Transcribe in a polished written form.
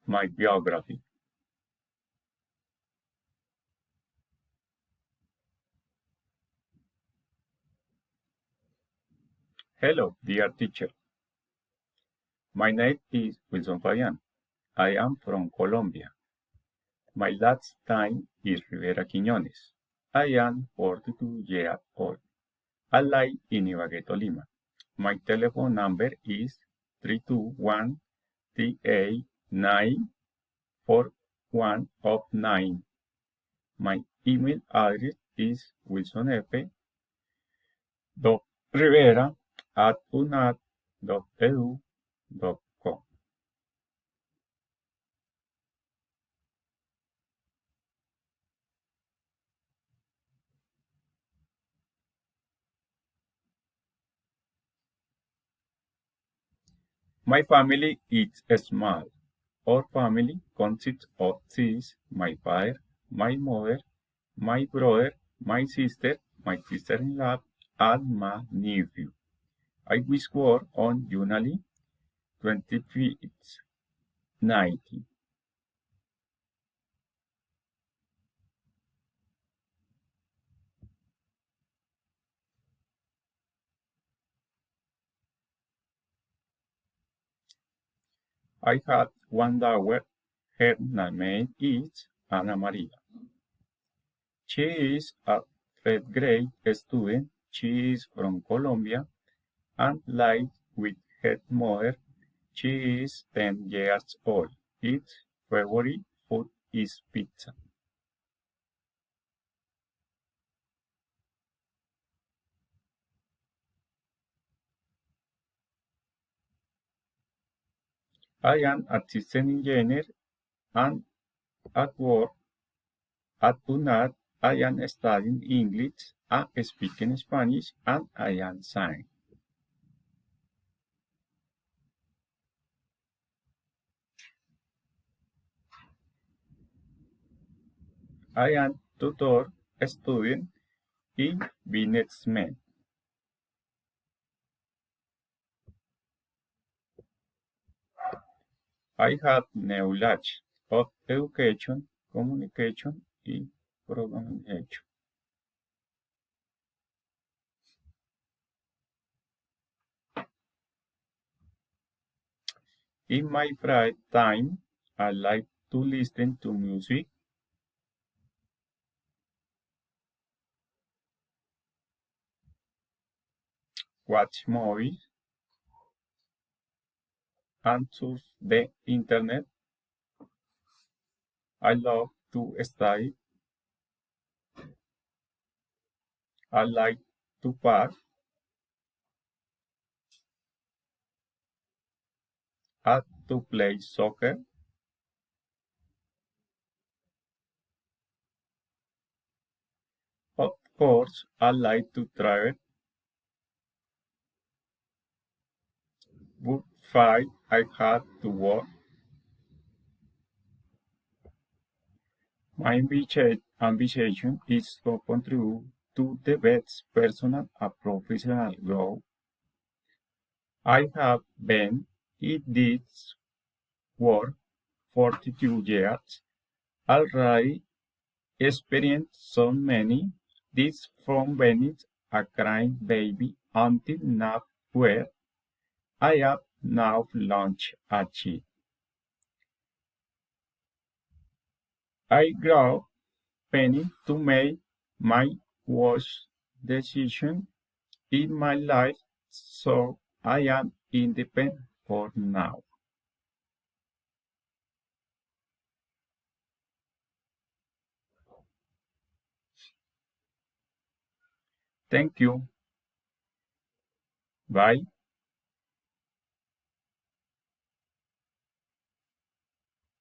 My biography. Hello, dear teacher. My name is Wilson Fabian. I am from Colombia. My last name is Rivera Quiñones. I am 42 years old. I live in Ibagué, Tolima. My telephone number is 321 389419. My email address is wilsonf.rivera@unad.edu.co. My family is small. Our family consists of six: my father, my mother, my brother, my sister-in-law, and my nephew. I was born on January 25th, 19. I had one daughter. Her name is Ana Maria. She is a third grade student. She is from Colombia and lives with her mother. She is 10 years old. Its favorite food is pizza. I am a system engineer and at work at UNAD. I am studying English and speaking Spanish, and I am singing. I am tutor student in businessman. I have knowledge of education, communication, and programming. In my free time, I like to listen to music, watch movies, and surf the internet. I love to study. I like to park and to play soccer. Of course, I like to travel, but five I had to work. My ambition is to contribute to the best personal and professional growth. I have been in this work 42 years, already experienced so many, this from being a crying baby until now where I have now launched a chief. I grow planning to make my worst decision in my life, so I am independent for now. Thank you. Bye.